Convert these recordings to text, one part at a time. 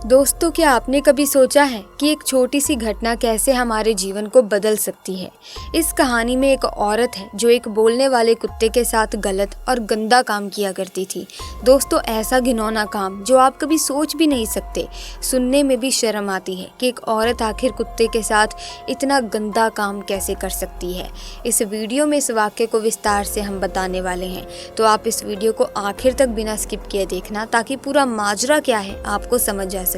दोस्तों, क्या आपने कभी सोचा है कि एक छोटी सी घटना कैसे हमारे जीवन को बदल सकती है। इस कहानी में एक औरत है जो एक बोलने वाले कुत्ते के साथ गलत और गंदा काम किया करती थी। दोस्तों, ऐसा घिनौना काम जो आप कभी सोच भी नहीं सकते। सुनने में भी शर्म आती है कि एक औरत आखिर कुत्ते के साथ इतना गंदा काम कैसे कर सकती है। इस वीडियो में इस वाक्य को विस्तार से हम बताने वाले हैं, तो आप इस वीडियो को आखिर तक बिना स्किप किए देखना ताकि पूरा माजरा क्या है आपको समझ आ सके।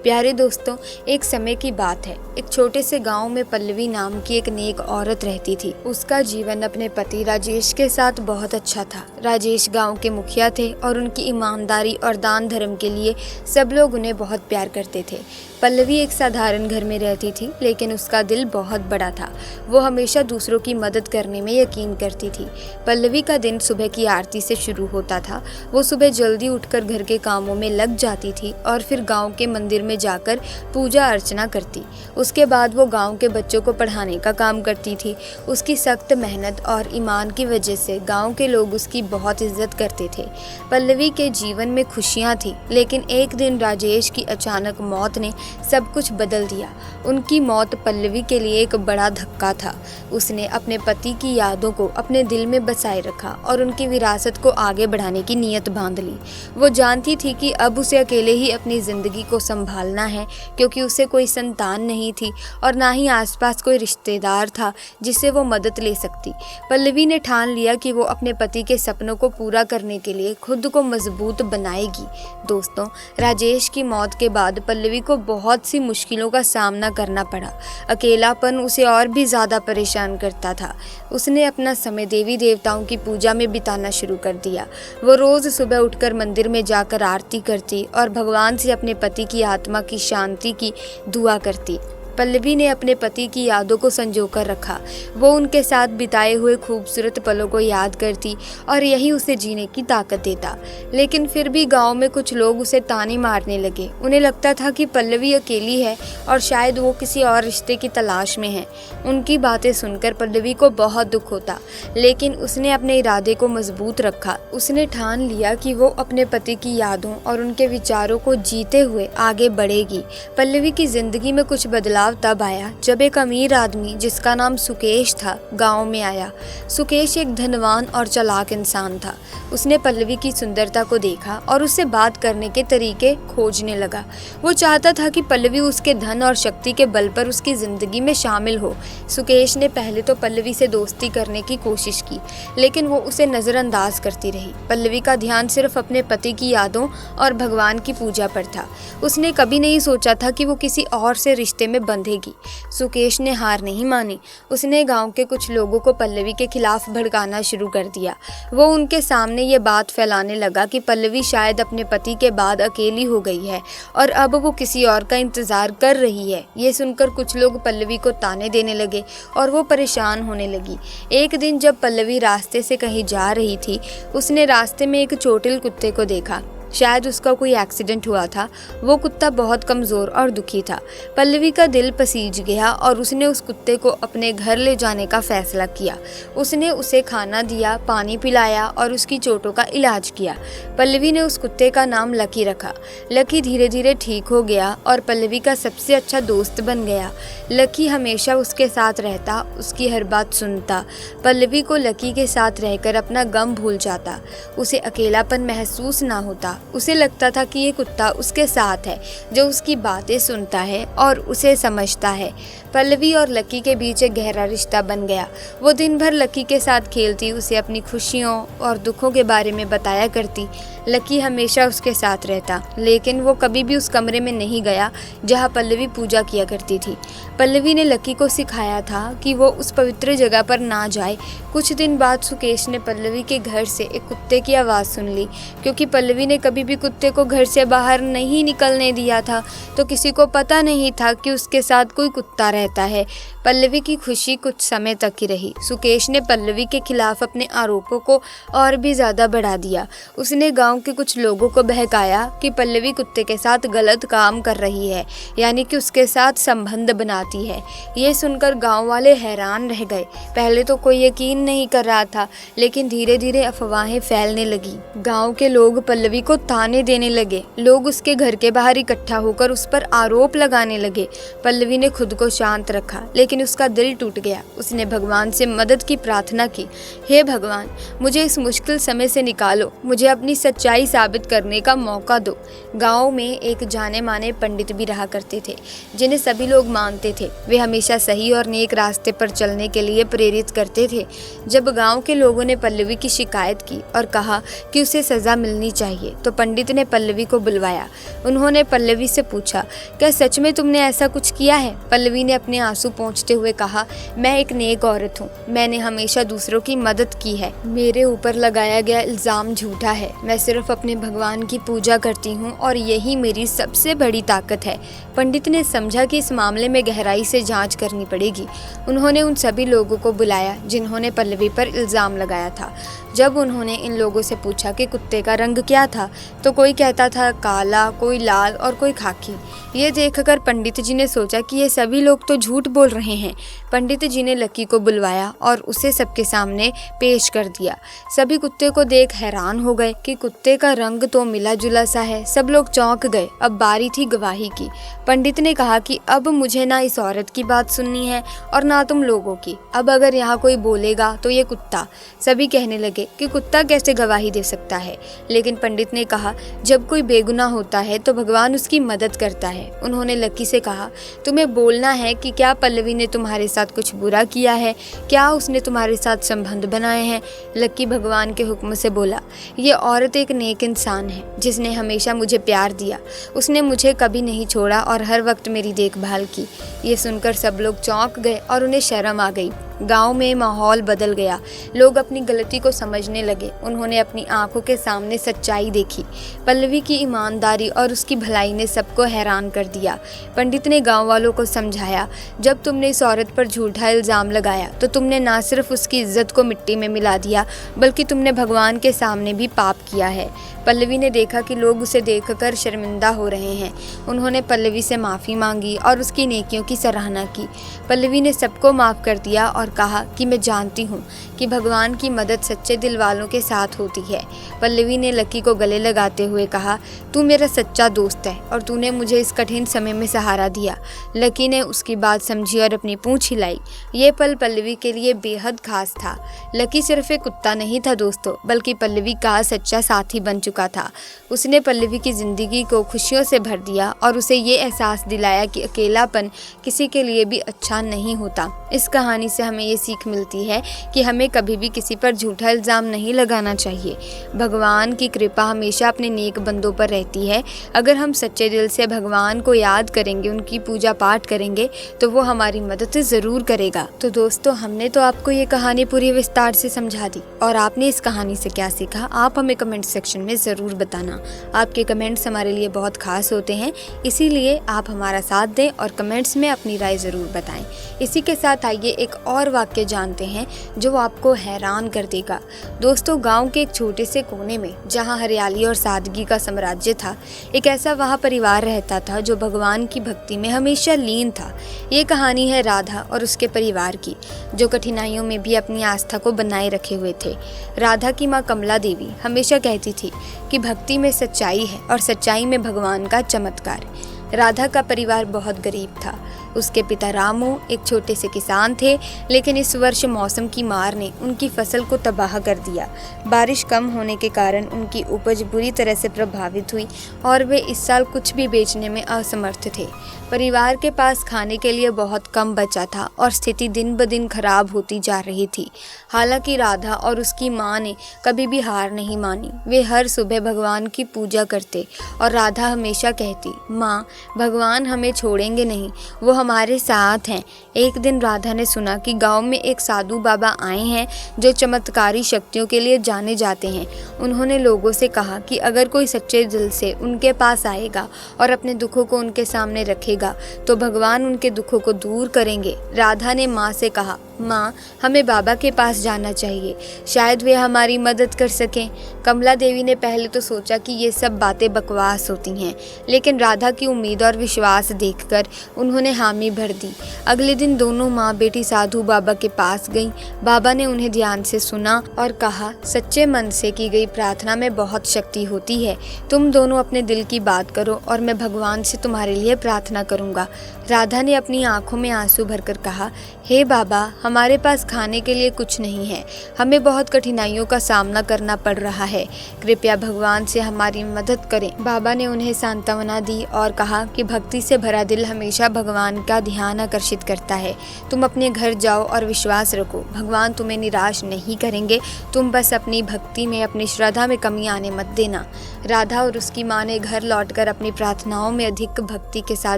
प्यारे दोस्तों, एक समय की बात है। एक छोटे से गांव में पल्लवी नाम की एक नेक औरत रहती थी। उसका जीवन अपने पति राजेश के साथ बहुत अच्छा था। राजेश गांव के मुखिया थे और उनकी ईमानदारी और दान धर्म के लिए सब लोग उन्हें बहुत प्यार करते थे। पल्लवी एक साधारण घर में रहती थी, लेकिन उसका दिल बहुत बड़ा था। वो हमेशा दूसरों की मदद करने में यकीन करती थी। पल्लवी का दिन सुबह की आरती से शुरू होता था। वो सुबह जल्दी उठकर घर के कामों में लग जाती थी और फिर गांव के मंदिर में जाकर पूजा अर्चना करती। उसके बाद वो गांव के बच्चों को पढ़ाने का काम करती थी। उसकी सख्त मेहनत और ईमान की वजह से गांव के लोग उसकी बहुत इज्जत करते थे। पल्लवी के जीवन में खुशियां थी, लेकिन एक दिन राजेश की अचानक मौत ने सब कुछ बदल दिया। उनकी मौत पल्लवी के लिए एक बड़ा धक्का था। उसने अपने पति की यादों को अपने दिल में बसाए रखा और उनकी विरासत को आगे बढ़ाने की नीयत बांध ली। वो जानती थी कि अब उसे अकेले ही अपनी जिंदगी को संभालना है, क्योंकि उसे कोई संतान नहीं थी और ना ही आसपास कोई रिश्तेदार था जिससे वो मदद ले सकती। पल्लवी ने ठान लिया कि वो अपने पति के सपनों को पूरा करने के लिए खुद को मजबूत बनाएगी। दोस्तों, राजेश की मौत के बाद पल्लवी को बहुत सी मुश्किलों का सामना करना पड़ा। अकेलापन उसे और भी ज़्यादा परेशान करता था। उसने अपना समय देवी देवताओं की पूजा में बिताना शुरू कर दिया। वो रोज़ सुबह उठकर मंदिर में जाकर आरती करती और भगवान से अपने पति की आत्मा की शांति की दुआ करती। पल्लवी ने अपने पति की यादों को संजोकर रखा। वो उनके साथ बिताए हुए खूबसूरत पलों को याद करती और यही उसे जीने की ताकत देता। लेकिन फिर भी गांव में कुछ लोग उसे ताने मारने लगे। उन्हें लगता था कि पल्लवी अकेली है और शायद वो किसी और रिश्ते की तलाश में है। उनकी बातें सुनकर पल्लवी को बहुत दुख होता, लेकिन उसने अपने इरादे को मजबूत रखा। उसने ठान लिया कि वो अपने पति की यादों और उनके विचारों को जीते हुए आगे बढ़ेगी। पल्लवी की जिंदगी में कुछ बदलाव तब आया जब एक अमीर आदमी जिसका नाम सुकेश था गांव में आया। सुकेश एक धनवान और चालाक इंसान था। उसने पल्लवी की सुंदरता को देखा और उससे बात करने के तरीके खोजने लगा। वो चाहता था कि पल्लवी उसके धन और शक्ति के बल पर उसकी जिंदगी में शामिल हो। सुकेश ने पहले तो पल्लवी से दोस्ती करने की कोशिश की, लेकिन वो उसे नजरअंदाज करती रही। पल्लवी का ध्यान सिर्फ अपने पति की यादों और भगवान की पूजा पर था। उसने कभी नहीं सोचा था कि वो किसी और से रिश्ते में बंधेगी। सुकेश ने हार नहीं मानी। उसने गांव के कुछ लोगों को पल्लवी के खिलाफ भड़काना शुरू कर दिया। वो उनके सामने ये बात फैलाने लगा कि पल्लवी शायद अपने पति के बाद अकेली हो गई है और अब वो किसी और का इंतजार कर रही है। ये सुनकर कुछ लोग पल्लवी को ताने देने लगे और वो परेशान होने लगी। एक दिन जब पल्लवी रास्ते से कहीं जा रही थी, उसने रास्ते में एक चोटिल कुत्ते को देखा। शायद उसका कोई एक्सीडेंट हुआ था। वो कुत्ता बहुत कमज़ोर और दुखी था। पल्लवी का दिल पसीज गया और उसने उस कुत्ते को अपने घर ले जाने का फैसला किया। उसने उसे खाना दिया, पानी पिलाया और उसकी चोटों का इलाज किया। पल्लवी ने उस कुत्ते का नाम लकी रखा। लकी धीरे धीरे ठीक हो गया और पल्लवी का सबसे अच्छा दोस्त बन गया। लकी हमेशा उसके साथ रहता, उसकी हर बात सुनता। पल्लवी को लकी के साथ रहकर अपना गम भूल जाता। उसे अकेलापन महसूस ना होता। उसे लगता था कि ये कुत्ता उसके साथ है, जो उसकी बातें सुनता है और उसे समझता है। पल्लवी और लकी के बीच एक गहरा रिश्ता बन गया। वो दिन भर लकी के साथ खेलती, उसे अपनी खुशियों और दुखों के बारे में बताया करती। लकी हमेशा उसके साथ रहता, लेकिन वो कभी भी उस कमरे में नहीं गया जहाँ पल्लवी पूजा किया करती थी। पल्लवी ने लकी को सिखाया था कि वो उस पवित्र जगह पर ना जाए। कुछ दिन बाद सुकेश ने पल्लवी के घर से एक कुत्ते की आवाज़ सुन ली। क्योंकि पल्लवी ने कभी भी कुत्ते को घर से बाहर नहीं निकलने दिया था, तो किसी को पता नहीं था कि उसके साथ कोई कुत्ता रहता है। पल्लवी की खुशी कुछ समय तक ही रही। सुकेश ने पल्लवी के खिलाफ अपने आरोपों को और भी ज़्यादा बढ़ा दिया। उसने गांव के कुछ लोगों को बहकाया कि पल्लवी कुत्ते के साथ गलत काम कर रही है, यानी कि उसके साथ संबंध बनाती है। ये सुनकर गांव वाले हैरान रह गए। पहले तो कोई यकीन नहीं कर रहा था, लेकिन धीरे धीरे अफवाहें फैलने लगी। गांव के लोग पल्लवी को ताने देने लगे। लोग उसके घर के बाहर इकट्ठा होकर उस पर आरोप लगाने लगे। पल्लवी ने खुद को शांत रखा, लेकिन उसका दिल टूट गया। उसने भगवान से मदद की प्रार्थना की। हे भगवान, मुझे इस मुश्किल समय से निकालो, मुझे अपनी सच्चाई साबित करने का मौका दो। गांव में एक जाने माने पंडित भी रहा करते थे, जिन्हें सभी लोग मानते थे। वे हमेशा सही और नेक रास्ते पर चलने के लिए प्रेरित करते थे। जब गांव के लोगों ने पल्लवी की शिकायत की और कहा कि उसे सजा मिलनी चाहिए, तो पंडित ने पल्लवी को बुलवाया। उन्होंने पल्लवी से पूछा, क्या सच में तुमने ऐसा कुछ किया है? पल्लवी ने अपने आंसू पोंछते हुए कहा, मैं एक नेक औरत हूँ। मैंने हमेशा दूसरों की मदद की है। मेरे ऊपर लगाया गया इल्जाम झूठा है। मैं सिर्फ अपने भगवान की पूजा करती हूँ और यही मेरी सबसे बड़ी ताकत है। पंडित ने समझा कि इस मामले में गहराई से जांच करनी पड़ेगी। उन्होंने उन सभी लोगों को बुलाया जिन्होंने पल्लवी पर इल्जाम लगाया था। जब उन्होंने इन लोगों से पूछा कि कुत्ते का रंग क्या था, तो कोई कहता था काला, कोई लाल और कोई खाकी। ये देखकर पंडित जी ने सोचा कि ये सभी लोग तो झूठ बोल रहे हैं। पंडित जी ने लकी को बुलवाया और उसे सबके सामने पेश कर दिया। सभी कुत्ते को देख हैरान हो गए कि कुत्ते का रंग तो मिला जुला सा है। सब लोग चौंक गए। अब बारी थी गवाही की। पंडित ने कहा कि अब मुझे ना इस औरत की बात सुननी है और ना तुम लोगों की। अब अगर यहाँ कोई बोलेगा तो ये कुत्ता। सभी कहने लगे कि कुत्ता कैसे गवाही दे सकता है, लेकिन पंडित ने कहा, जब कोई बेगुनाह होता है तो भगवान उसकी मदद करता है। उन्होंने लकी से कहा, तुम्हें बोलना है कि क्या पल्लवी ने तुम्हारे साथ कुछ बुरा किया है? क्या उसने तुम्हारे साथ संबंध बनाए हैं? लकी भगवान के हुक्म से बोला, ये औरत एक नेक इंसान है जिसने हमेशा मुझे प्यार दिया। उसने मुझे कभी नहीं छोड़ा और हर वक्त मेरी देखभाल की। ये सुनकर सब लोग चौंक गए और उन्हें शर्म आ गई। गांव में माहौल बदल गया। लोग अपनी गलती को समझने लगे। उन्होंने अपनी आंखों के सामने सच्चाई देखी। पल्लवी की ईमानदारी और उसकी भलाई ने सबको हैरान कर दिया। पंडित ने गांव वालों को समझाया, जब तुमने इस औरत पर झूठा इल्ज़ाम लगाया तो तुमने ना सिर्फ उसकी इज्जत को मिट्टी में मिला दिया, बल्कि तुमने भगवान के सामने भी पाप किया है। पल्लवी ने देखा कि लोग उसे देखकर शर्मिंदा हो रहे हैं। उन्होंने पल्लवी से माफ़ी मांगी और उसकी नेकियों की सराहना की। पल्लवी ने सबको माफ़ कर दिया और कहा कि मैं जानती हूँ कि भगवान की मदद सच्चे दिल वालों के साथ होती है। पल्लवी ने लकी को गले लगाते हुए कहा, तू मेरा सच्चा दोस्त है और तूने मुझे इस कठिन समय में सहारा दिया। लकी ने उसकी बात समझी और अपनी पूंछ हिलाई। ये पल पल्लवी के लिए बेहद खास था। लकी सिर्फ एक कुत्ता नहीं था दोस्तों, बल्कि पल्लवी का सच्चा साथी बन चुका था। उसने पल्लवी की ज़िंदगी को खुशियों से भर दिया और उसे ये एहसास दिलाया कि अकेलापन किसी के लिए भी अच्छा नहीं होता। इस कहानी से हमें ये सीख मिलती है कि हमें कभी भी किसी पर झूठा इल्ज़ाम नहीं लगाना चाहिए। भगवान की कृपा हमेशा अपने नेक बंदों पर रहती है। अगर हम सच्चे दिल से भगवान को याद करेंगे, उनकी पूजा पाठ करेंगे, तो वो हमारी मदद ज़रूर करेगा। तो दोस्तों, हमने तो आपको ये कहानी पूरी विस्तार से समझा दी, और आपने इस कहानी से क्या सीखा आप हमें कमेंट सेक्शन में ज़रूर बताना। आपके कमेंट्स हमारे लिए बहुत खास होते हैं, इसीलिए आप हमारा साथ दें और कमेंट्स में अपनी राय ज़रूर बताएं। इसी के साथ आइए एक और वाक्य जानते हैं जो आपको हैरान कर देगा। दोस्तों, गांव के एक छोटे से कोने में जहां हरियाली और सादगी का साम्राज्य था, एक ऐसा वहां परिवार रहता था जो भगवान की भक्ति में हमेशा लीन था। ये कहानी है राधा और उसके परिवार की, जो कठिनाइयों में भी अपनी आस्था को बनाए रखे हुए थे। राधा की माँ कमला देवी हमेशा कहती थी कि भक्ति में सच्चाई है और सच्चाई में भगवान का चमत्कार। राधा का परिवार बहुत गरीब था। उसके पिता रामू एक छोटे से किसान थे, लेकिन इस वर्ष मौसम की मार ने उनकी फसल को तबाह कर दिया। बारिश कम होने के कारण उनकी उपज बुरी तरह से प्रभावित हुई और वे इस साल कुछ भी बेचने में असमर्थ थे। परिवार के पास खाने के लिए बहुत कम बचा था और स्थिति दिन ब दिन खराब होती जा रही थी। हालांकि राधा और उसकी माँ ने कभी भी हार नहीं मानी। वे हर सुबह भगवान की पूजा करते और राधा हमेशा कहती, माँ, भगवान हमें छोड़ेंगे नहीं, वो हमारे साथ हैं। एक दिन राधा ने सुना कि गांव में एक साधु बाबा आए हैं जो चमत्कारी शक्तियों के लिए जाने जाते हैं। उन्होंने लोगों से कहा कि अगर कोई सच्चे दिल से उनके पास आएगा और अपने दुखों को उनके सामने रखेगा तो भगवान उनके दुखों को दूर करेंगे। राधा ने माँ से कहा, माँ, हमें बाबा के पास जाना चाहिए, शायद वे हमारी मदद कर सकें। कमला देवी ने पहले तो सोचा कि ये सब बातें बकवास होती हैं, लेकिन राधा की उम्मीद और विश्वास देखकर उन्होंने हामी भर दी। अगले दिन दोनों माँ बेटी साधु बाबा के पास गईं। बाबा ने उन्हें ध्यान से सुना और कहा, सच्चे मन से की गई प्रार्थना में बहुत शक्ति होती है। तुम दोनों अपने दिल की बात करो और मैं भगवान से तुम्हारे लिए प्रार्थना करूँगा। राधा ने अपनी आंखों में आंसू भरकर कहा, हे बाबा, हमारे पास खाने के लिए कुछ नहीं है, हमें बहुत कठिनाइयों का सामना करना पड़ रहा है, कृपया भगवान से हमारी मदद करें। बाबा ने उन्हें सांत्वना दी और कहा कि भक्ति से भरा दिल हमेशा भगवान का ध्यान आकर्षित करता है। तुम अपने घर जाओ और विश्वास रखो, भगवान तुम्हें निराश नहीं करेंगे। तुम बस अपनी भक्ति में, अपनी श्रद्धा में कमी आने मत देना। राधा और उसकी माँ ने घर लौटकर अपनी प्रार्थनाओं में अधिक भक्ति के साथ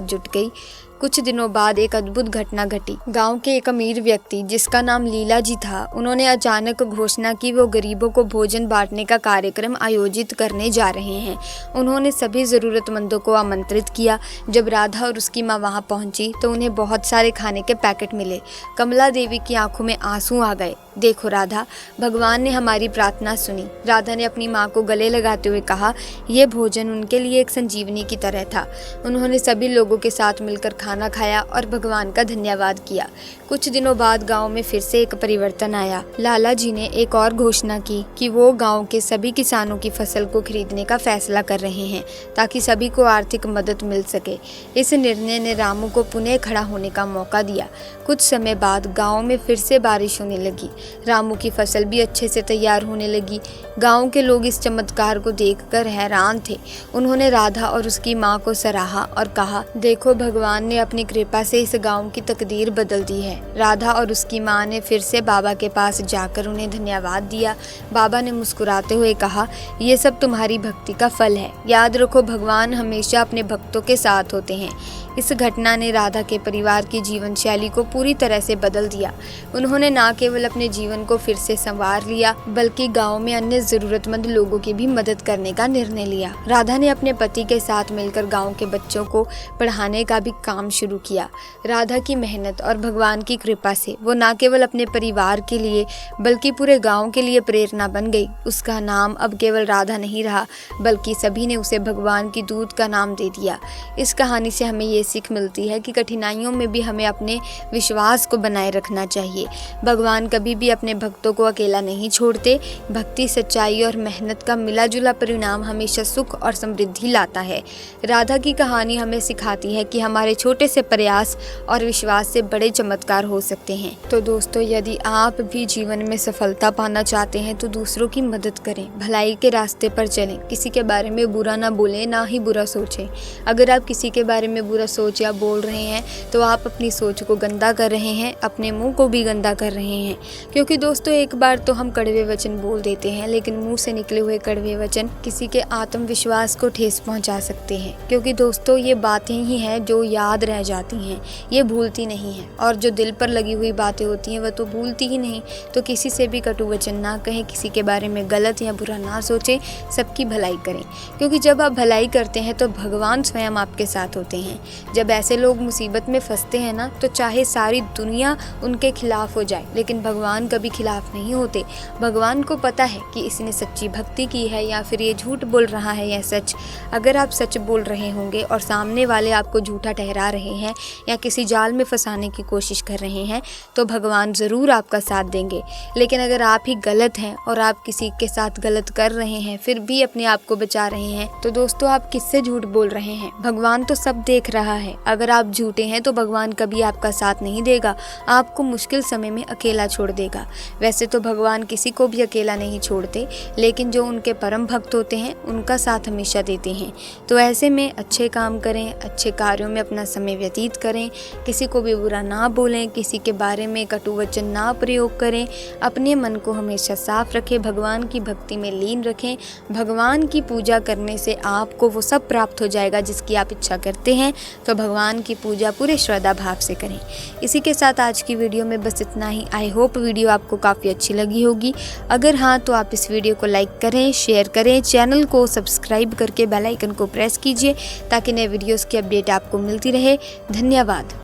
जुट गई। कुछ दिनों बाद एक अद्भुत घटना घटी। गांव के एक अमीर व्यक्ति जिसका नाम लीला जी था, उन्होंने अचानक घोषणा की वो गरीबों को भोजन बांटने का कार्यक्रम आयोजित करने जा रहे हैं। उन्होंने सभी ज़रूरतमंदों को आमंत्रित किया। जब राधा और उसकी माँ वहां पहुंची तो उन्हें बहुत सारे खाने के पैकेट मिले। कमला देवी की आंखों में आंसू आ गए। देखो राधा, भगवान ने हमारी प्रार्थना सुनी। राधा ने अपनी माँ को गले लगाते हुए कहा, यह भोजन उनके लिए एक संजीवनी की तरह था। उन्होंने सभी लोगों के साथ मिलकर खाना खाया और भगवान का धन्यवाद किया। कुछ दिनों बाद गांव में फिर से एक परिवर्तन आया। लाला जी ने एक और घोषणा की कि वो गांव के सभी किसानों की फसल को खरीदने का फैसला कर रहे हैं ताकि सभी को आर्थिक मदद मिल सके। इस निर्णय ने रामू को पुनः खड़ा होने का मौका दिया। कुछ समय बाद गांव में फिर से बारिश होने लगी। रामू की फसल भी अच्छे से तैयार होने लगी। गांव के लोग इस चमत्कार को देखकर हैरान थे। उन्होंने राधा और उसकी माँ को सराहा और कहा, देखो, भगवान ने अपनी कृपा से इस गांव की तकदीर बदल दी है। राधा और उसकी माँ ने फिर से बाबा के पास जाकर उन्हें धन्यवाद दिया। बाबा ने मुस्कुराते हुए कहा, ये सब तुम्हारी भक्ति का फल है। याद रखो, भगवान हमेशा अपने भक्तों के साथ होते हैं। इस घटना ने राधा के परिवार की जीवन शैली को पूरी तरह से बदल दिया। उन्होंने न केवल अपने जीवन को फिर से संवार लिया, बल्कि गांव में अन्य जरूरतमंद लोगों की भी मदद करने का निर्णय लिया। राधा ने अपने पति के साथ मिलकर गांव के बच्चों को पढ़ाने का भी काम शुरू किया। राधा की मेहनत और भगवान की कृपा से वो न केवल अपने परिवार के लिए बल्कि पूरे गाँव के लिए प्रेरणा बन गई। उसका नाम अब केवल राधा नहीं रहा, बल्कि सभी ने उसे भगवान की दूत का नाम दे दिया। इस कहानी से हमें ये सीख मिलती है कि कठिनाइयों में भी हमें अपने विश्वास को बनाए रखना चाहिए। भगवान कभी भी अपने भक्तों को अकेला नहीं छोड़ते। भक्ति, सच्चाई और मेहनत का मिला जुला परिणाम हमेशा सुख और समृद्धि लाता है। राधा की कहानी हमें सिखाती है कि हमारे छोटे से प्रयास और विश्वास से बड़े चमत्कार हो सकते हैं। तो दोस्तों, यदि आप भी जीवन में सफलता पाना चाहते हैं तो दूसरों की मदद करें, भलाई के रास्ते पर चलें, किसी के बारे में बुरा ना बोलें, ना ही बुरा सोचें। अगर आप किसी के बारे में बुरा सोच या बोल रहे हैं तो आप अपनी सोच को गंदा कर रहे हैं, अपने मुंह को भी गंदा कर रहे हैं। क्योंकि दोस्तों, एक बार तो हम कड़वे वचन बोल देते हैं, लेकिन मुंह से निकले हुए कड़वे वचन किसी के आत्मविश्वास को ठेस पहुंचा सकते हैं। क्योंकि दोस्तों, ये बातें ही हैं जो याद रह जाती हैं, ये भूलती नहीं है। और जो दिल पर लगी हुई बातें होती हैं वह तो भूलती ही नहीं। तो किसी से भी कटु वचन ना कहें, किसी के बारे में गलत या बुरा ना सोचें, सबकी भलाई करें। क्योंकि जब आप भलाई करते हैं तो भगवान स्वयं आपके साथ होते हैं। जब ऐसे लोग मुसीबत में फंसते हैं ना, तो चाहे सारी दुनिया उनके खिलाफ हो जाए, लेकिन भगवान कभी खिलाफ नहीं होते। भगवान को पता है कि इसने सच्ची भक्ति की है या फिर ये झूठ बोल रहा है या सच। अगर आप सच बोल रहे होंगे और सामने वाले आपको झूठा ठहरा रहे हैं या किसी जाल में फंसाने की कोशिश कर रहे हैं, तो भगवान ज़रूर आपका साथ देंगे। लेकिन अगर आप ही गलत हैं और आप किसी के साथ गलत कर रहे हैं फिर भी अपने आप को बचा रहे हैं, तो दोस्तों, आप किससे झूठ बोल रहे हैं? भगवान तो सब देख रहा है। अगर आप झूठे हैं तो भगवान कभी आपका साथ नहीं देगा, आपको मुश्किल समय में अकेला छोड़ देगा। मिलेगा। वैसे तो भगवान किसी को भी अकेला नहीं छोड़ते, लेकिन जो उनके परम भक्त होते हैं उनका साथ हमेशा देते हैं। तो ऐसे में अच्छे काम करें, अच्छे कार्यों में अपना समय व्यतीत करें, किसी को भी बुरा ना बोलें, किसी के बारे में कटु वचन ना प्रयोग करें, अपने मन को हमेशा साफ रखें, भगवान की भक्ति में लीन रखें। भगवान की पूजा करने से आपको वो सब प्राप्त हो जाएगा जिसकी आप इच्छा करते हैं। तो भगवान की पूजा पूरे श्रद्धा भाव से करें। इसी के साथ आज की वीडियो में बस इतना ही। आई होप वीडियो आपको काफ़ी अच्छी लगी होगी। अगर हाँ तो आप इस वीडियो को लाइक करें, शेयर करें, चैनल को सब्सक्राइब करके बेल आइकन को प्रेस कीजिए ताकि नए वीडियोस की अपडेट आपको मिलती रहे। धन्यवाद।